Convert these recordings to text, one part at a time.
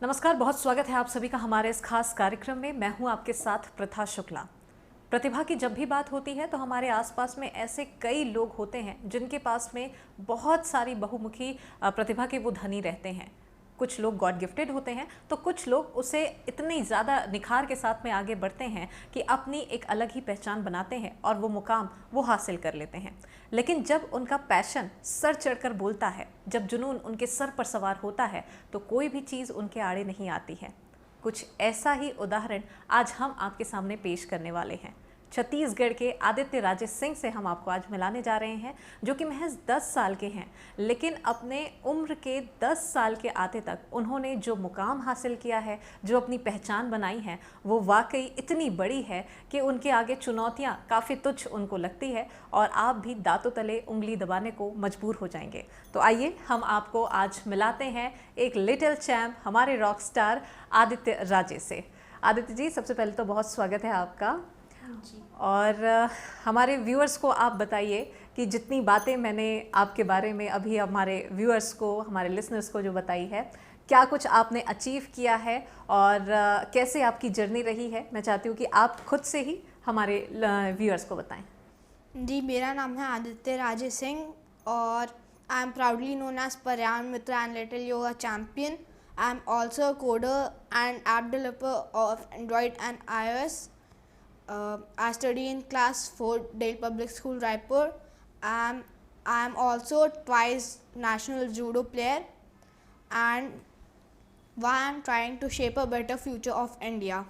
नमस्कार, बहुत स्वागत है आप सभी का हमारे इस खास कार्यक्रम में। मैं हूं आपके साथ प्रथा शुक्ला। प्रतिभा की जब भी बात होती है तो हमारे आसपास में ऐसे कई लोग होते हैं जिनके पास में बहुत सारी बहुमुखी प्रतिभा के वो धनी रहते हैं। कुछ लोग गॉड गिफ्टेड होते हैं तो कुछ लोग उसे इतनी ज़्यादा निखार के साथ में आगे बढ़ते हैं कि अपनी एक अलग ही पहचान बनाते हैं और वो मुकाम वो हासिल कर लेते हैं। लेकिन जब उनका पैशन सर चढ़कर बोलता है, जब जुनून उनके सर पर सवार होता है तो कोई भी चीज़ उनके आड़े नहीं आती है। कुछ ऐसा ही उदाहरण आज हम आपके सामने पेश करने वाले हैं। छत्तीसगढ़ के आदित्य राजे सिंह से हम आपको आज मिलाने जा रहे हैं, जो कि महज 10 साल के हैं, लेकिन अपने उम्र के 10 साल के आते तक उन्होंने जो मुकाम हासिल किया है, जो अपनी पहचान बनाई है, वो वाकई इतनी बड़ी है कि उनके आगे चुनौतियां काफ़ी तुच्छ उनको लगती है और आप भी दांतों तले उंगली दबाने को मजबूर हो जाएंगे। तो आइए हम आपको आज मिलाते हैं एक लिटिल चैम्प, हमारे रॉक स्टार आदित्य राजे से। आदित्य जी, सबसे पहले तो बहुत स्वागत है आपका जी। और हमारे व्यूअर्स को आप बताइए कि जितनी बातें मैंने आपके बारे में अभी हमारे व्यूअर्स को, हमारे लिसनर्स को जो बताई है, क्या कुछ आपने अचीव किया है और कैसे आपकी जर्नी रही है। मैं चाहती हूँ कि आप खुद से ही हमारे व्यूअर्स को बताएं। जी, मेरा नाम है आदित्य राजे सिंह और I am proudly known as paryavaran mitra and little yoga champion. I am also a coder and app developer of Android and iOS. I study in class 4 Dale Public School, Raipur. I am also twice national judo player and why I am trying to shape a better future of India.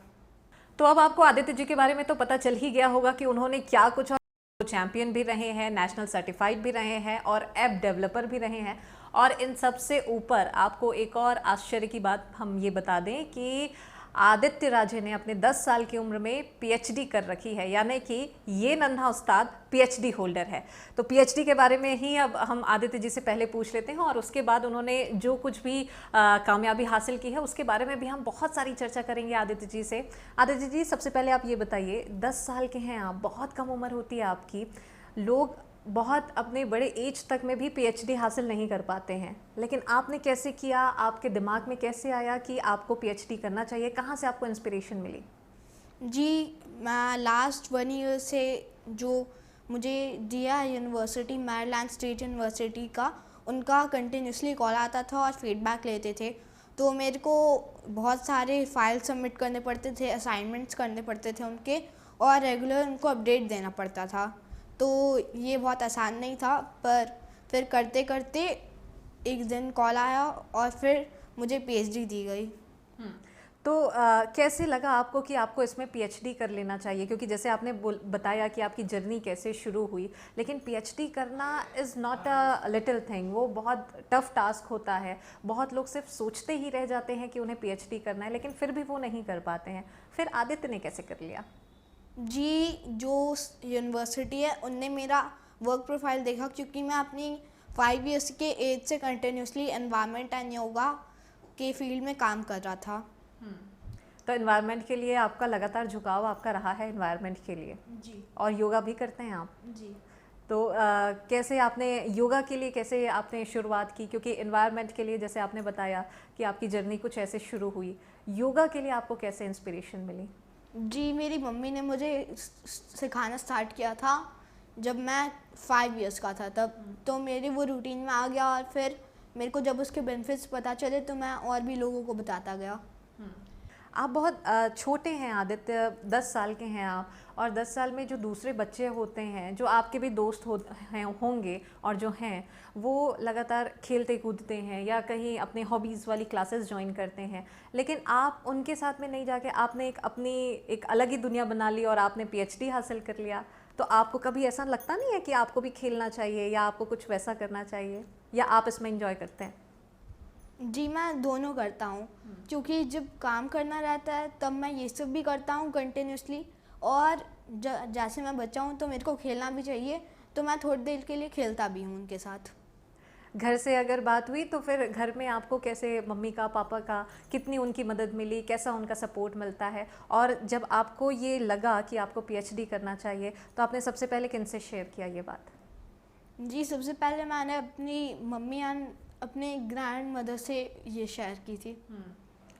तो अब आपको आदित्य जी के बारे में तो पता चल ही गया होगा कि उन्होंने क्या कुछ, चैंपियन भी रहे हैं, नेशनल सर्टिफाइड भी रहे हैं और ऐप डेवलपर भी रहे हैं। और इन सब से ऊपर आपको एक और आश्चर्य की बात हम ये बता दें कि आदित्य राजे ने अपने 10 साल की उम्र में पीएचडी कर रखी है, यानी कि ये नन्हा उस्ताद पीएचडी होल्डर है। तो पीएचडी के बारे में ही अब हम आदित्य जी से पहले पूछ लेते हैं और उसके बाद उन्होंने जो कुछ भी कामयाबी हासिल की है उसके बारे में भी हम बहुत सारी चर्चा करेंगे आदित्य जी से। आदित्य जी, सबसे पहले आप ये बताइए, 10 साल के हैं आप, बहुत कम उम्र होती है आपकी। लोग बहुत अपने बड़े एज तक में भी पीएचडी हासिल नहीं कर पाते हैं, लेकिन आपने कैसे किया? आपके दिमाग में कैसे आया कि आपको पीएचडी करना चाहिए? कहाँ से आपको इंस्पिरेशन मिली? जी, मैं लास्ट 1 ईयर से जो मुझे दिया यूनिवर्सिटी, मैरीलैंड स्टेट यूनिवर्सिटी का, उनका कंटिन्यूसली कॉल आता था और फीडबैक लेते थे। तो मेरे को बहुत सारे फाइल सबमिट करने पड़ते थे, असाइनमेंट्स करने पड़ते थे उनके, और रेगुलर उनको अपडेट देना पड़ता था। तो ये बहुत आसान नहीं था, पर फिर करते करते एक दिन कॉल आया और फिर मुझे पीएचडी दी गई। तो कैसे लगा आपको कि आपको इसमें पीएचडी कर लेना चाहिए? क्योंकि जैसे आपने बताया कि आपकी जर्नी कैसे शुरू हुई, लेकिन पीएचडी करना is not a little thing, वो बहुत टफ टास्क होता है। बहुत लोग सिर्फ सोचते ही रह जाते हैं कि उन्हें पीएचडी करना है, लेकिन फिर भी वो नहीं कर पाते हैं। फिर आदित्य ने कैसे कर लिया? जी, जो यूनिवर्सिटी है उनने मेरा वर्क प्रोफाइल देखा, क्योंकि मैं अपनी 5 ईयर्स के एज से कंटिन्यूसली एनवायरनमेंट एंड योगा के फील्ड में काम कर रहा था। तो एनवायरनमेंट के लिए आपका लगातार झुकाव आपका रहा है, एनवायरनमेंट के लिए। जी। और योगा भी करते हैं आप? जी। तो कैसे आपने योगा के लिए कैसे आपने शुरुआत की? क्योंकि एनवायरनमेंट के लिए जैसे आपने बताया कि आपकी जर्नी कुछ ऐसे शुरू हुई, योगा के लिए आपको कैसे इंस्पिरेशन मिली? जी, मेरी मम्मी ने मुझे सिखाना स्टार्ट किया था जब मैं 5 ईयर्स का था तब। तो मेरे वो रूटीन में आ गया और फिर मेरे को जब उसके बेनिफिट्स पता चले तो मैं और भी लोगों को बताता गया। आप बहुत छोटे हैं आदित्य, 10 साल के हैं आप, और 10 साल में जो दूसरे बच्चे होते हैं, जो आपके भी दोस्त होंगे और जो हैं, वो लगातार खेलते कूदते हैं या कहीं अपने हॉबीज़ वाली क्लासेस ज्वाइन करते हैं, लेकिन आप उनके साथ में नहीं जाके आपने अपनी एक अलग ही दुनिया बना ली और आपने पीएचडी हासिल कर लिया। तो आपको कभी ऐसा लगता नहीं है कि आपको भी खेलना चाहिए या आपको कुछ वैसा करना चाहिए, या आप इसमें एंजॉय करते हैं? जी, मैं दोनों करता हूँ, क्योंकि जब काम करना रहता है तब मैं ये सब भी करता हूँ कंटिन्यूसली, और जैसे मैं बच्चा हूँ तो मेरे को खेलना भी चाहिए, तो मैं थोड़ी देर के लिए खेलता भी हूँ उनके साथ। घर से अगर बात हुई तो फिर घर में आपको कैसे, मम्मी का, पापा का, कितनी उनकी मदद मिली, कैसा उनका सपोर्ट मिलता है? और जब आपको ये लगा कि आपको पीएचडी करना चाहिए तो आपने सबसे पहले किनसे शेयर किया ये बात? जी, सबसे पहले मैंने अपनी मम्मी एंड अपने ग्रैंड मदर से ये शेयर की थी।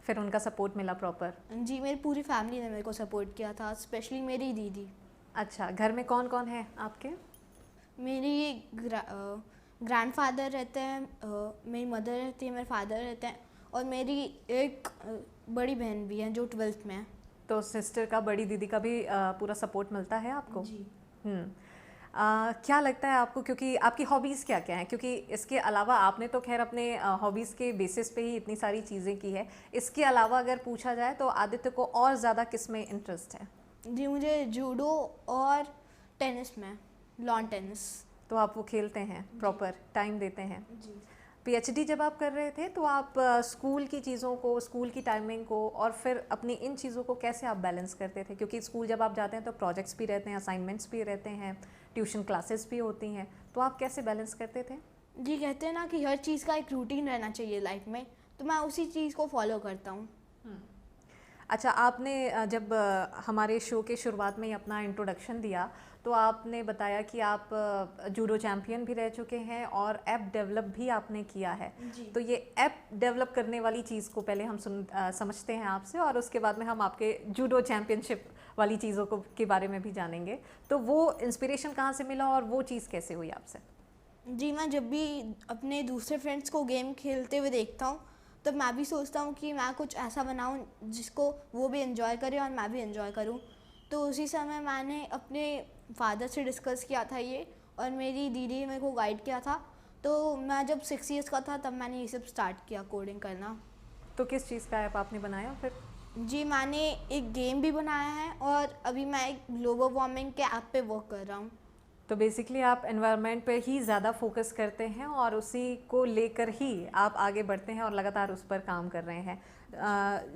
फिर उनका सपोर्ट मिला प्रॉपर? जी, मेरी पूरी फैमिली ने मेरे को सपोर्ट किया था, स्पेशली मेरी दीदी। अच्छा, घर में कौन कौन है आपके? मेरी ग्रैंडफादर रहते हैं, मेरी मदर रहती है, मेरे फादर रहते हैं, और मेरी एक बड़ी बहन भी है जो 12th में है। तो सिस्टर का, बड़ी दीदी का भी पूरा सपोर्ट मिलता है आपको? जी। क्या लगता है आपको, क्योंकि आपकी हॉबीज़ क्या क्या हैं? क्योंकि इसके अलावा आपने तो खैर अपने हॉबीज़ के बेसिस पे ही इतनी सारी चीज़ें की है, इसके अलावा अगर पूछा जाए तो आदित्य को और ज़्यादा किस में इंटरेस्ट है? जी, मुझे जूडो और टेनिस में, लॉन टेनिस। तो आप वो खेलते हैं, प्रॉपर टाइम देते हैं? जी। पीएचडी जब आप कर रहे थे तो आप स्कूल की चीज़ों को, स्कूल की टाइमिंग को और फिर अपनी इन चीज़ों को कैसे आप बैलेंस करते थे? क्योंकि स्कूल जब आप जाते हैं तो प्रोजेक्ट्स भी रहते हैं, असाइनमेंट्स भी रहते हैं, ट्यूशन क्लासेस भी होती हैं, तो आप कैसे बैलेंस करते थे? जी, कहते हैं ना कि हर चीज़ का एक रूटीन रहना चाहिए लाइफ में, तो मैं उसी चीज़ को फॉलो करता हूँ। अच्छा, आपने जब हमारे शो के शुरुआत में ही अपना इंट्रोडक्शन दिया तो आपने बताया कि आप जूडो चैम्पियन भी रह चुके हैं और ऐप डेवलप भी आपने किया है। जी। तो ये ऐप डेवलप करने वाली चीज़ को पहले हम समझते हैं आपसे, और उसके बाद में हम आपके जूडो चैम्पियनशिप वाली चीज़ों को के बारे में भी जानेंगे। तो वो इंस्पिरेशन कहाँ से मिला और वो चीज़ कैसे हुई आपसे? जी, मैं जब भी अपने दूसरे फ्रेंड्स को गेम खेलते हुए देखता हूँ, तो मैं भी सोचता हूँ कि मैं कुछ ऐसा बनाऊँ जिसको वो भी एंजॉय करे और मैं भी एंजॉय करूँ। तो उसी समय मैंने अपने फादर से डिस्कस किया था ये, और मेरी दीदी ने मेरे को गाइड किया था। तो मैं जब 6 ईयर्स का था तब मैंने ये सब स्टार्ट किया, कोडिंग करना। तो किस चीज़ का ऐप आपने बनाया फिर? जी, मैंने एक गेम भी बनाया है और अभी मैं एक ग्लोबल वार्मिंग के ऐप पे वर्क कर रहा हूँ। तो बेसिकली आप एनवायरनमेंट पे ही ज़्यादा फोकस करते हैं और उसी को लेकर ही आप आगे बढ़ते हैं और लगातार उस पर काम कर रहे हैं।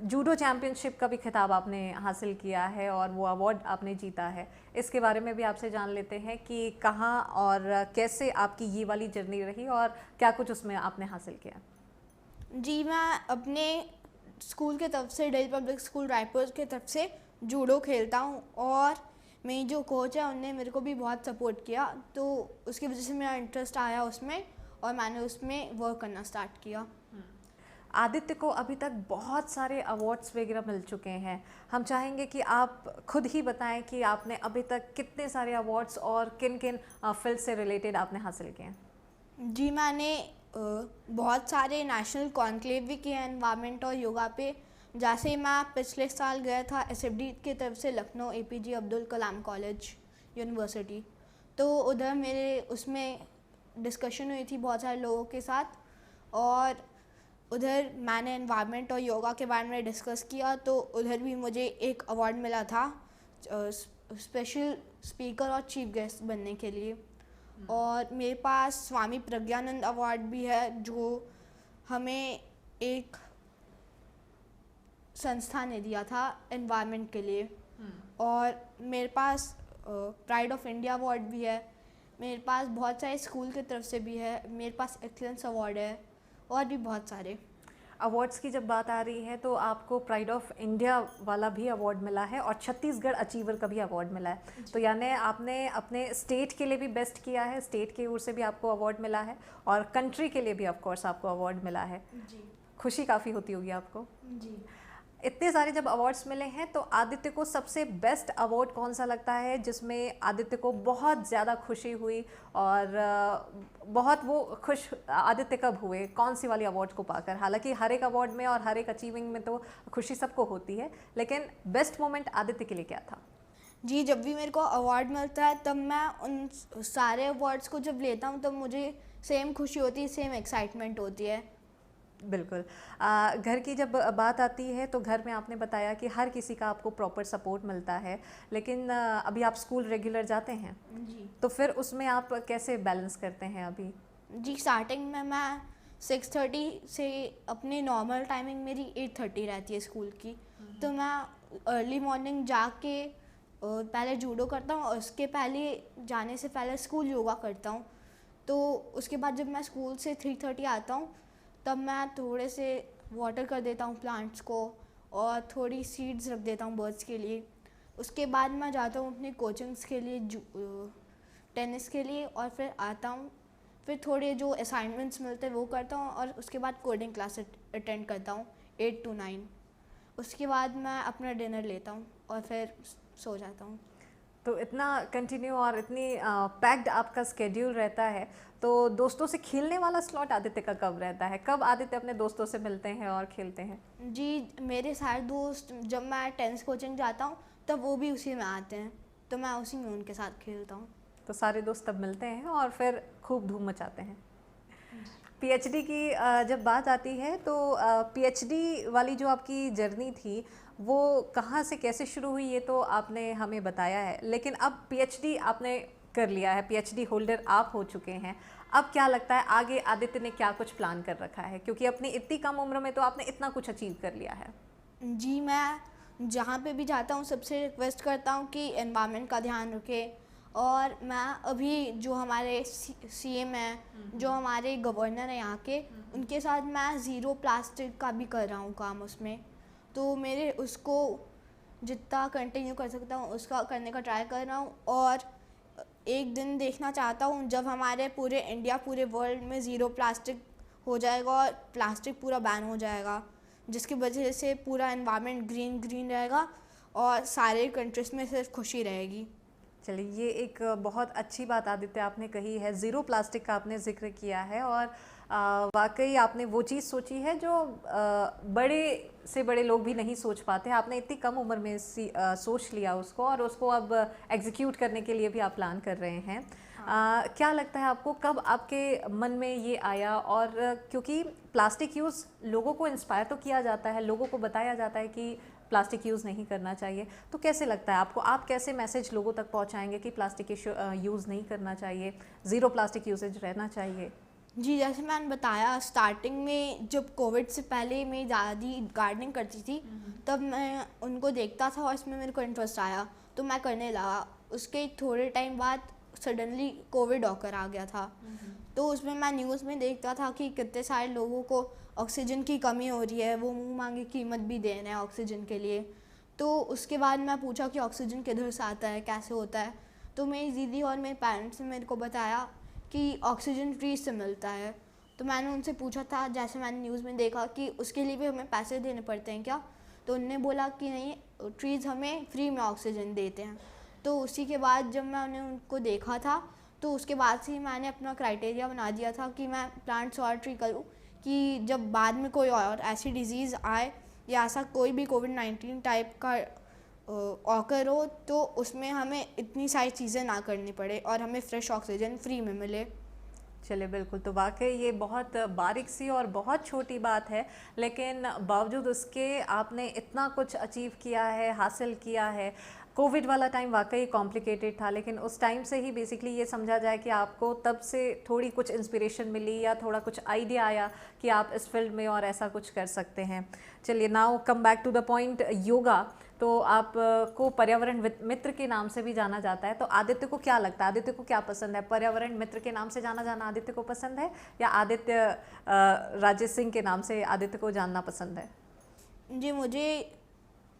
जूडो चैम्पियनशिप का भी खिताब आपने हासिल किया है और वो अवार्ड आपने जीता है। इसके बारे में भी आपसे जान लेते हैं कि कहाँ और कैसे आपकी ये वाली जर्नी रही और क्या कुछ उसमें आपने हासिल किया। जी, मैं अपने स्कूल के तरफ से, दिल्ली पब्लिक स्कूल रायपुर के तरफ से जूडो खेलता हूँ, और मेरी जो कोच है उनने मेरे को भी बहुत सपोर्ट किया, तो उसकी वजह से मेरा इंटरेस्ट आया उसमें और मैंने उसमें वर्क करना स्टार्ट किया। आदित्य को अभी तक बहुत सारे अवार्ड्स वगैरह मिल चुके हैं। हम चाहेंगे कि आप खुद ही बताएं कि आपने अभी तक कितने सारे अवार्ड्स और किन किन फील्ड से रिलेटेड आपने हासिल किए हैं। जी, मैंने बहुत सारे नेशनल कॉन्क्लेव भी किए हैं एनवायरनमेंट और योगा पे। जैसे मैं पिछले साल गया था एसएफडी की तरफ से Lucknow APJ Abdul Kalam college university, तो उधर मेरे उसमें डिस्कशन हुई थी बहुत सारे लोगों के साथ, और उधर मैंने एनवायरनमेंट और योगा के बारे में डिस्कस किया, तो उधर भी मुझे एक अवार्ड मिला था स्पेशल स्पीकर और चीफ गेस्ट बनने के लिए। और मेरे पास स्वामी प्रज्ञानंद अवार्ड भी है जो हमें एक संस्था ने दिया था एनवायरनमेंट के लिए। और मेरे पास प्राइड ऑफ इंडिया अवार्ड भी है। मेरे पास बहुत सारे स्कूल की तरफ से भी है। मेरे पास एक्सीलेंस अवार्ड है और भी बहुत सारे अवार्ड्स की जब बात आ रही है तो आपको प्राइड ऑफ इंडिया वाला भी अवार्ड मिला है और छत्तीसगढ़ अचीवर का भी अवार्ड मिला है। तो यानी आपने अपने स्टेट के लिए भी बेस्ट किया है, स्टेट की ओर से भी आपको अवार्ड मिला है और कंट्री के लिए भी ऑफ कोर्स आपको अवार्ड मिला है। जी। खुशी काफ़ी होती होगी आपको। जी। इतने सारे जब अवार्ड्स मिले हैं तो आदित्य को सबसे बेस्ट अवार्ड कौन सा लगता है जिसमें आदित्य को बहुत ज़्यादा खुशी हुई और बहुत वो खुश आदित्य कब हुए, कौन सी वाली अवार्ड को पाकर? हालांकि हर एक अवार्ड में और हर एक अचीविंग में तो खुशी सबको होती है, लेकिन बेस्ट मोमेंट आदित्य के लिए क्या था? जी, जब भी मेरे को अवार्ड मिलता है तब मैं उन सारे अवार्ड्स को जब लेता हूँ तब मुझे सेम खुशी होती है, सेम एक्साइटमेंट होती है। बिल्कुल। घर की जब बात आती है तो घर में आपने बताया कि हर किसी का आपको प्रॉपर सपोर्ट मिलता है, लेकिन अभी आप स्कूल रेगुलर जाते हैं जी। तो फिर उसमें आप कैसे बैलेंस करते हैं अभी? जी, स्टार्टिंग में मैं 6:30 से, अपनी नॉर्मल टाइमिंग मेरी 8:30 रहती है स्कूल की, तो मैं अर्ली मॉर्निंग जाके पहले जूडो करता हूँ और उसके पहले जाने से पहले स्कूल योगा करता हूँ। तो उसके बाद जब मैं स्कूल से 3:30 आता हूँ तब मैं थोड़े से वाटर कर देता हूँ प्लांट्स को और थोड़ी सीड्स रख देता हूँ बर्ड्स के लिए। उसके बाद मैं जाता हूँ अपनी कोचिंग्स के लिए, टेनिस के लिए, और फिर आता हूँ, फिर थोड़े जो असाइनमेंट्स मिलते हैं वो करता हूँ और उसके बाद कोडिंग क्लास अटेंड करता हूँ 8 to 9। उसके बाद मैं अपना डिनर लेता हूँ और फिर सो जाता हूँ। तो इतना कंटिन्यू और इतनी पैक्ड आपका स्केड्यूल रहता है, तो दोस्तों से खेलने वाला स्लॉट आदित्य का कब रहता है? कब आदित्य अपने दोस्तों से मिलते हैं और खेलते हैं? जी, मेरे सारे दोस्त जब मैं टेनिस कोचिंग जाता हूँ तब वो भी उसी में आते हैं, तो मैं उसी में उनके साथ खेलता हूँ। तो सारे दोस्त तब मिलते हैं और फिर खूब धूम मचाते हैं। पीएचडी की जब बात आती है तो पीएचडी वाली जो आपकी जर्नी थी वो कहाँ से कैसे शुरू हुई ये तो आपने हमें बताया है, लेकिन अब पीएचडी आपने कर लिया है, पीएचडी होल्डर आप हो चुके हैं। अब क्या लगता है आगे आदित्य ने क्या कुछ प्लान कर रखा है, क्योंकि अपनी इतनी कम उम्र में तो आपने इतना कुछ अचीव कर लिया है? जी, मैं जहाँ पे भी जाता हूँ सबसे रिक्वेस्ट करता हूँ कि एनवायरनमेंट का ध्यान रखें। और मैं अभी जो हमारे सीएम हैं, जो हमारे गवर्नर हैं यहाँ के, उनके साथ मैं ज़ीरो प्लास्टिक का भी कर रहा हूँ काम उसमें। तो मेरे उसको जितना कंटिन्यू कर सकता हूँ उसका करने का ट्राई कर रहा हूँ। और एक दिन देखना चाहता हूँ जब हमारे पूरे इंडिया, पूरे वर्ल्ड में ज़ीरो प्लास्टिक हो जाएगा और प्लास्टिक पूरा बैन हो जाएगा, जिसकी वजह से पूरा एनवायरनमेंट ग्रीन ग्रीन रहेगा और सारे कंट्रीज़ में सिर्फ खुशी रहेगी। चलिए, ये एक बहुत अच्छी बात आदित्य आपने कही है, ज़ीरो प्लास्टिक का आपने जिक्र किया है और वाकई आपने वो चीज़ सोची है जो बड़े से बड़े लोग भी नहीं सोच पाते। आपने इतनी कम उम्र में सोच लिया उसको और उसको अब एग्जीक्यूट करने के लिए भी आप प्लान कर रहे हैं। क्या लगता है आपको, कब आपके मन में ये आया? और क्योंकि प्लास्टिक यूज़ लोगों को इंस्पायर तो किया जाता है, लोगों को बताया जाता है कि प्लास्टिक यूज़ नहीं करना चाहिए, तो कैसे लगता है आपको, आप कैसे मैसेज लोगों तक पहुंचाएंगे कि प्लास्टिक यूज़ नहीं करना चाहिए, ज़ीरो प्लास्टिक यूसेज रहना चाहिए? जी, जैसे मैंने बताया स्टार्टिंग में जब कोविड से पहले मेरी दादी गार्डनिंग करती थी, तब मैं उनको देखता था और इसमें मेरे को इंटरेस्ट आया तो मैं करने लगा। उसके थोड़े टाइम बाद सडनली कोविड ऑकर आ गया था, तो उसमें मैं न्यूज़ में देखता था कि कितने सारे लोगों को ऑक्सीजन की कमी हो रही है, वो मुँह मांगी कीमत भी दे रहे हैं ऑक्सीजन के लिए। तो उसके बाद मैं पूछा कि ऑक्सीजन किधर से आता है, कैसे होता है, तो मेरी दीदी और मेरे पेरेंट्स ने मेरे को बताया कि ऑक्सीजन ट्रीज से मिलता है। तो मैंने उनसे पूछा था, जैसे मैंने न्यूज़ में देखा कि उसके लिए भी हमें पैसे देने पड़ते हैं क्या, तो उनने बोला कि नहीं, ट्रीज़ हमें फ्री में ऑक्सीजन देते हैं। तो उसी के बाद जब मैंने उनको देखा था तो उसके बाद से ही मैंने अपना क्राइटेरिया बना दिया था कि मैं प्लांट्स और ट्री करूँ, कि जब बाद में कोई और ऐसी डिज़ीज़ आए या ऐसा कोई भी कोविड-19 टाइप का ऑकर हो तो उसमें हमें इतनी सारी चीज़ें ना करनी पड़े और हमें फ्रेश ऑक्सीजन फ्री में मिले। चलिए, बिल्कुल, तो वाकई ये बहुत बारीक सी और बहुत छोटी बात है, लेकिन बावजूद उसके आपने इतना कुछ अचीव किया है, हासिल किया है। कोविड वाला टाइम वाकई कॉम्प्लिकेटेड था, लेकिन उस टाइम से ही बेसिकली ये समझा जाए कि आपको तब से थोड़ी कुछ इंस्पिरेशन मिली या थोड़ा कुछ आइडिया आया कि आप इस फील्ड में और ऐसा कुछ कर सकते हैं। चलिए, now come back to the point, yoga. तो आप को पर्यावरण मित्र के नाम से भी जाना जाता है, तो आदित्य को क्या लगता है, आदित्य को क्या पसंद है? पर्यावरण मित्र के नाम से जाना आदित्य को पसंद है या आदित्य राजेश सिंह के नाम से आदित्य को जानना पसंद है? जी, मुझे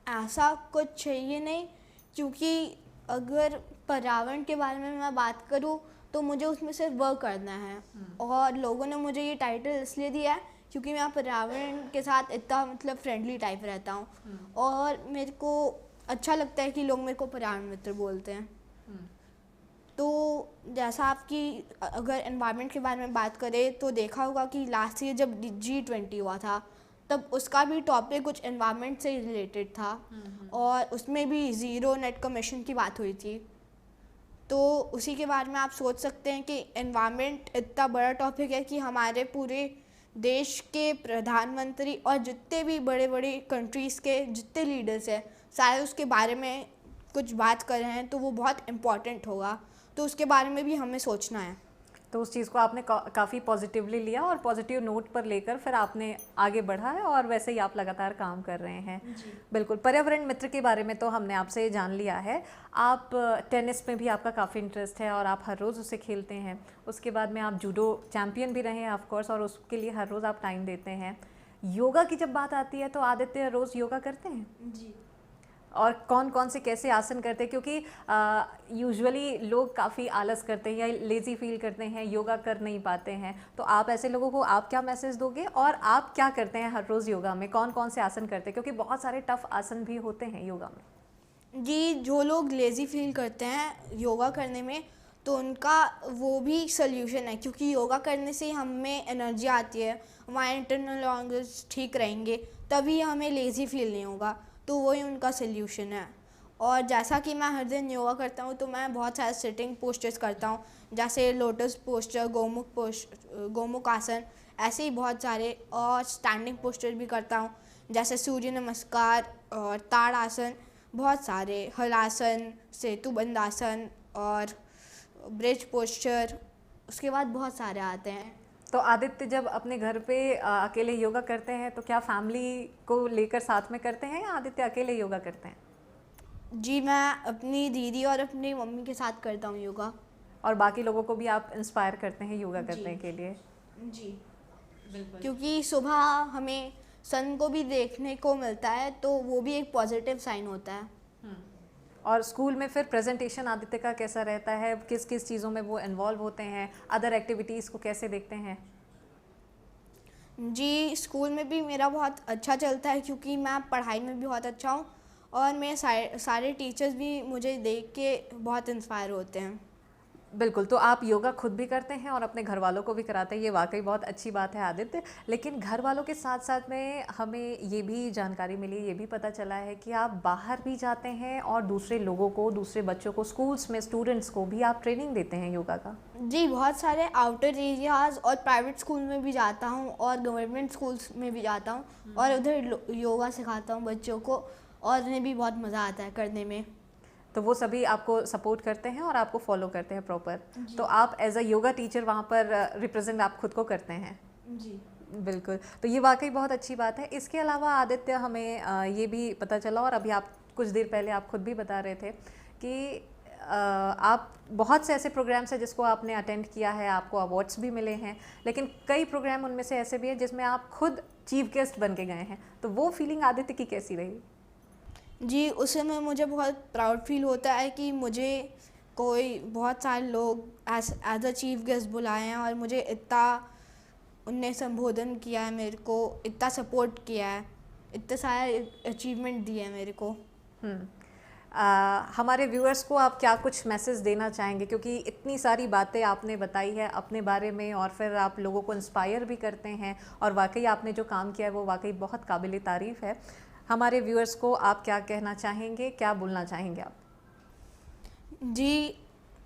ऐसा कुछ चाहिए नहीं, क्योंकि अगर पर्यावरण के बारे में मैं बात करूँ तो मुझे उसमें सिर्फ वर्क करना है। और लोगों ने मुझे ये टाइटल इसलिए दिया है क्योंकि मैं पर्यावरण के साथ इतना मतलब फ्रेंडली टाइप रहता हूँ और मेरे को अच्छा लगता है कि लोग मेरे को पर्यावरण मित्र बोलते हैं। तो जैसा आपकी अगर एनवायरनमेंट के बारे में बात करें तो देखा होगा कि लास्ट ईयर जब G20 हुआ था तब उसका भी टॉपिक कुछ एनवायरनमेंट से रिलेटेड था और उसमें भी ज़ीरो नेट कमीशन की बात हुई थी। तो उसी के बारे में आप सोच सकते हैं कि एनवायरनमेंट इतना बड़ा टॉपिक है कि हमारे पूरे देश के प्रधानमंत्री और जितने भी बड़े बड़े कंट्रीज़ के जितने लीडर्स हैं सारे उसके बारे में कुछ बात कर रहे हैं, तो वो बहुत इम्पॉर्टेंट होगा, तो उसके बारे में भी हमें सोचना है। तो उस चीज़ को आपने काफ़ी पॉजिटिवली लिया और पॉजिटिव नोट पर लेकर फिर आपने आगे बढ़ा है और वैसे ही आप लगातार काम कर रहे हैं। बिल्कुल, पर्यावरण मित्र के बारे में तो हमने आपसे जान लिया है। आप टेनिस में भी आपका काफ़ी इंटरेस्ट है और आप हर रोज़ उसे खेलते हैं। उसके बाद में आप जूडो चैम्पियन भी रहे हैं ऑफ कोर्स, और उसके लिए हर रोज़ आप टाइम देते हैं। योगा की जब बात आती है तो आदित्य रोज़ योगा करते हैं? जी। और कौन कौन से कैसे आसन करते हैं, क्योंकि यूजुअली लोग काफ़ी आलस करते हैं या लेज़ी फील करते हैं, योगा कर नहीं पाते हैं, तो आप ऐसे लोगों को आप क्या मैसेज दोगे और आप क्या करते हैं हर रोज़ योगा में, कौन कौन से आसन करते हैं, क्योंकि बहुत सारे टफ आसन भी होते हैं योगा में। जी, जो लोग लेज़ी फील करते हैं योगा करने में, तो उनका वो भी सल्यूशन है, क्योंकि योगा करने से हम में एनर्जी आती है, हमारे इंटरनल ऑर्गन्स ठीक रहेंगे, तभी हमें लेज़ी फील नहीं होगा, तो वही उनका सल्यूशन है। और जैसा कि मैं हर दिन योगा करता हूँ, तो मैं बहुत सारे सिटिंग पोस्चर्स करता हूँ, जैसे लोटस पोस्चर, गोमुख आसन, ऐसे ही बहुत सारे, और स्टैंडिंग पोस्चर भी करता हूँ, जैसे सूर्य नमस्कार और ताड़ आसन, बहुत सारे, हलासन, सेतुबंध आसन और ब्रिज पोस्चर, उसके बाद बहुत सारे आते हैं। तो आदित्य जब अपने घर पे अकेले योगा करते हैं तो क्या फैमिली को लेकर साथ में करते हैं या आदित्य अकेले योगा करते हैं? जी, मैं अपनी दीदी और अपनी मम्मी के साथ करता हूँ योगा। और बाकी लोगों को भी आप इंस्पायर करते हैं योगा करने के लिए? जी, बिल्कुल, क्योंकि सुबह हमें सन को भी देखने को मिलता है, तो वो भी एक पॉजिटिव साइन होता है। और स्कूल में फिर प्रेजेंटेशन आदित्य का कैसा रहता है, किस किस चीज़ों में वो इन्वॉल्व होते हैं, अदर एक्टिविटीज़ को कैसे देखते हैं? जी, स्कूल में भी मेरा बहुत अच्छा चलता है, क्योंकि मैं पढ़ाई में भी बहुत अच्छा हूँ, और मेरे सारे टीचर्स भी मुझे देख के बहुत इंस्पायर होते हैं। बिल्कुल, तो आप योगा खुद भी करते हैं और अपने घर वालों को भी कराते हैं, ये वाकई बहुत अच्छी बात है आदित्य। लेकिन घर वालों के साथ साथ में हमें ये भी जानकारी मिली, ये भी पता चला है कि आप बाहर भी जाते हैं और दूसरे लोगों को, दूसरे बच्चों को, स्कूल्स में स्टूडेंट्स को भी आप ट्रेनिंग देते हैं योगा का। जी, बहुत सारे आउटर एरियाज़ और प्राइवेट स्कूल में भी जाता हूँ, और गवर्नमेंट स्कूल्स में भी जाता हूँ, और उधर योगा सिखाता हूँ बच्चों को, और उन्हें भी बहुत मज़ा आता है करने में। तो वो सभी आपको सपोर्ट करते हैं और आपको फॉलो करते हैं प्रॉपर। तो आप एज अ योगा टीचर वहाँ पर रिप्रेजेंट आप खुद को करते हैं। जी, बिल्कुल, तो ये वाकई बहुत अच्छी बात है। इसके अलावा आदित्य हमें ये भी पता चला, और अभी आप कुछ देर पहले आप खुद भी बता रहे थे कि आप बहुत से ऐसे प्रोग्राम्स हैं जिसको आपने अटेंड किया है, आपको अवार्ड्स भी मिले हैं, लेकिन कई प्रोग्राम उनमें से ऐसे भी हैं जिसमें आप खुद चीफ गेस्ट बन के गए हैं, तो वो फीलिंग आदित्य की कैसी रही? जी, उस समय मुझे बहुत प्राउड फील होता है कि मुझे कोई बहुत सारे लोग एज अ चीफ गेस्ट बुलाए हैं, और मुझे इतना उनने संबोधन किया है, मेरे को इतना सपोर्ट किया है, इतने सारे अचीवमेंट दिए हैं मेरे को। हमारे व्यूअर्स को आप क्या कुछ मैसेज देना चाहेंगे, क्योंकि इतनी सारी बातें आपने बताई है अपने बारे में, और फिर आप लोगों को इंस्पायर भी करते हैं, और वाकई आपने जो काम किया है वो वाकई बहुत काबिल तारीफ़ है। हमारे व्यूअर्स को आप क्या कहना चाहेंगे, क्या बोलना चाहेंगे आप? जी,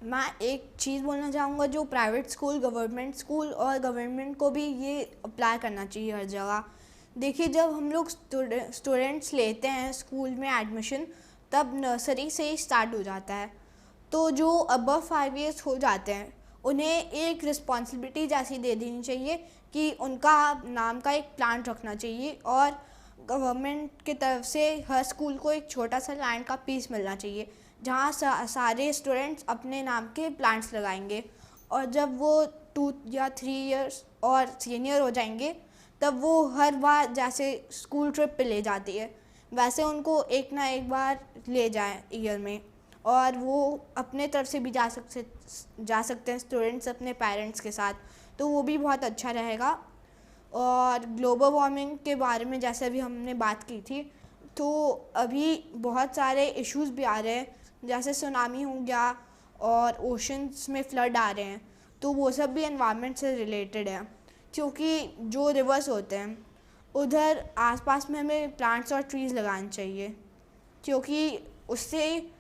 मैं एक चीज़ बोलना चाहूँगा, जो प्राइवेट स्कूल, गवर्नमेंट स्कूल और गवर्नमेंट को भी ये अप्लाई करना चाहिए हर जगह। देखिए, जब हम लोग स्टूडेंट्स लेते हैं स्कूल में एडमिशन, तब नर्सरी से ही स्टार्ट हो जाता है, तो जो अबव 5 इयर्स हो जाते हैं उन्हें एक रिस्पॉन्सिबिलिटी जैसी दे देनी चाहिए कि उनका नाम का एक प्लांट रखना चाहिए, और गवर्नमेंट की तरफ से हर स्कूल को एक छोटा सा लैंड का पीस मिलना चाहिए, जहाँ सारे स्टूडेंट्स अपने नाम के प्लांट्स लगाएंगे, और जब वो 2 या 3 इयर्स और सीनियर हो जाएंगे, तब वो हर बार जैसे स्कूल ट्रिप पे ले जाती है, वैसे उनको एक ना एक बार ले जाएं ईयर में, और वो अपने तरफ से भी जा सकते हैं स्टूडेंट्स अपने पेरेंट्स के साथ, तो वो भी बहुत अच्छा रहेगा। और ग्लोबल वार्मिंग के बारे में जैसे अभी हमने बात की थी, तो अभी बहुत सारे इश्यूज़ भी आ रहे हैं, जैसे सुनामी हो गया और ओशंस में फ्लड आ रहे हैं, तो वो सब भी एनवायरनमेंट से रिलेटेड है, क्योंकि जो रिवर्स होते हैं उधर आसपास में हमें प्लांट्स और ट्रीज़ लगाने चाहिए, क्योंकि उससे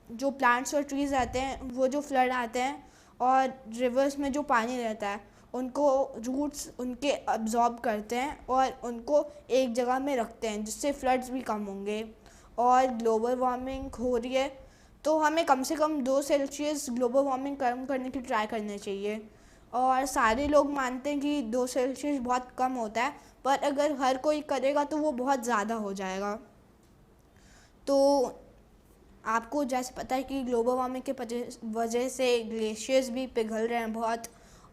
जो प्लांट्स और ट्रीज़ रहते हैं, वो जो फ्लड आते हैं और रिवर्स में जो पानी रहता है, उनको रूट्स उनके अब्जॉर्ब करते हैं और उनको एक जगह में रखते हैं, जिससे फ्लड्स भी कम होंगे। और ग्लोबल वार्मिंग हो रही है, तो हमें कम से कम 2 सेल्सियस ग्लोबल वार्मिंग कम करने की ट्राई करनी चाहिए। और सारे लोग मानते हैं कि 2 सेल्सियस बहुत कम होता है, पर अगर हर कोई करेगा तो वो बहुत ज़्यादा हो जाएगा। तो आपको जैसे पता है कि ग्लोबल वार्मिंग के वजह से ग्लेशियर्स भी पिघल रहे हैं बहुत,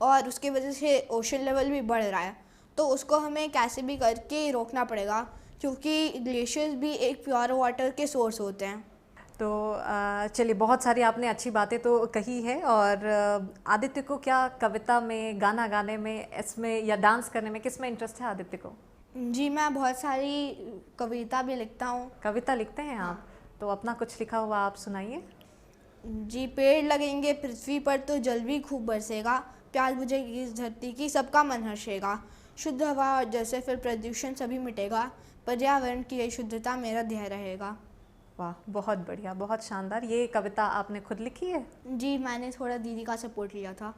और उसकी वजह से ओशन लेवल भी बढ़ रहा है, तो उसको हमें कैसे भी करके रोकना पड़ेगा, क्योंकि ग्लेशियर्स भी एक प्योर वाटर के सोर्स होते हैं। तो चलिए, बहुत सारी आपने अच्छी बातें तो कही है। और आदित्य को क्या कविता में, गाना गाने में, इसमें या डांस करने में, किस में इंटरेस्ट है आदित्य को? जी, मैं बहुत सारी कविता भी लिखता हूँ। कविता लिखते हैं आप? तो अपना कुछ लिखा हुआ आप सुनाइए। जी, पेड़ लगेंगे पृथ्वी पर तो जल भी खूब बरसेगा, प्यास बुझेगी इस धरती की सबका मन हर्षेगा, शुद्ध हवा और जैसे फिर प्रदूषण सभी मिटेगा, पर्यावरण की यही शुद्धता मेरा ध्येय रहेगा। वाह, बहुत बढ़िया, बहुत शानदार। ये कविता आपने खुद लिखी है? जी, मैंने थोड़ा दीदी का सपोर्ट लिया था।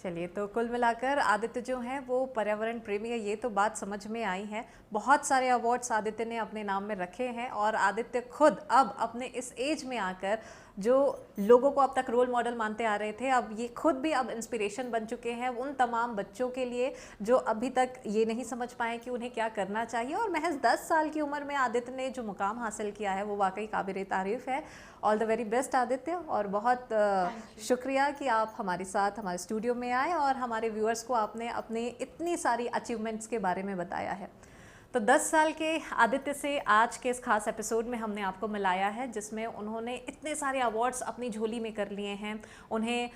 चलिए, तो कुल मिलाकर आदित्य जो हैं वो पर्यावरण प्रेमी है, ये तो बात समझ में आई है। बहुत सारे अवार्ड्स आदित्य ने अपने नाम में रखे हैं और आदित्य खुद अब अपने इस एज में आकर जो लोगों को अब तक रोल मॉडल मानते आ रहे थे, अब ये खुद भी अब इंस्पिरेशन बन चुके हैं उन तमाम बच्चों के लिए जो अभी तक ये नहीं समझ पाए कि उन्हें क्या करना चाहिए। और महज 10 साल की उम्र में आदित्य ने जो मुकाम हासिल किया है वो वाकई काबिल तारीफ़ है। All the very best Aditya, और बहुत शुक्रिया कि आप हमारे साथ हमारे स्टूडियो में आए और हमारे व्यूअर्स को आपने अपने इतनी सारी अचीवमेंट्स के बारे में बताया है। तो 10 साल के आदित्य से आज के इस खास एपिसोड में हमने आपको मिलाया है, जिसमें उन्होंने इतने सारे अवार्ड्स अपनी झोली में कर लिए हैं। उन्हें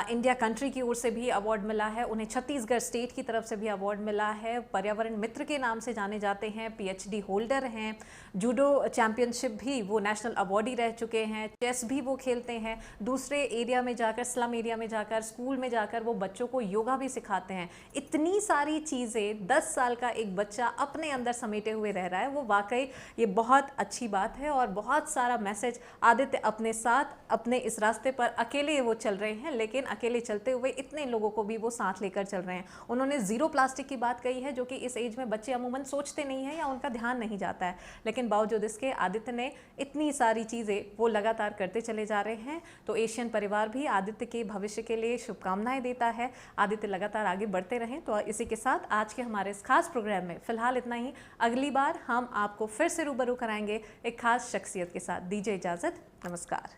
इंडिया कंट्री की ओर से भी अवार्ड मिला है, उन्हें छत्तीसगढ़ स्टेट की तरफ से भी अवार्ड मिला है, पर्यावरण मित्र के नाम से जाने जाते हैं, PhD होल्डर हैं, जूडो चैम्पियनशिप भी वो नेशनल अवार्डी रह चुके हैं, चेस भी वो खेलते हैं, दूसरे एरिया में जाकर, स्लम एरिया में जाकर, स्कूल में जाकर वो बच्चों को योगा भी सिखाते हैं। इतनी सारी चीज़ें 10 साल का एक बच्चा अपने अंदर समेटे हुए रह रहा है, वो वाकई ये बहुत अच्छी बात है। और बहुत सारा मैसेज आदित्य अपने साथ अपने इस रास्ते पर अकेले वो चल रहे हैं, लेकिन अकेले चलते हुए इतने लोगों को भी वो साथ लेकर चल रहे हैं। उन्होंने ज़ीरो प्लास्टिक की बात कही है, जो कि इस एज में बच्चे अमूमन सोचते नहीं हैं या उनका ध्यान नहीं जाता है, लेकिन बावजूद इसके आदित्य ने इतनी सारी चीज़ें वो लगातार करते चले जा रहे हैं। तो एशियन परिवार भी आदित्य के भविष्य के लिए शुभकामनाएं देता है। आदित्य लगातार आगे बढ़ते रहें। तो इसी के साथ आज के हमारे इस खास प्रोग्राम में फ़िलहाल इतना ही। अगली बार हम आपको फिर से रूबरू कराएंगे एक खास शख्सियत के साथ। दीजिए इजाज़त, नमस्कार।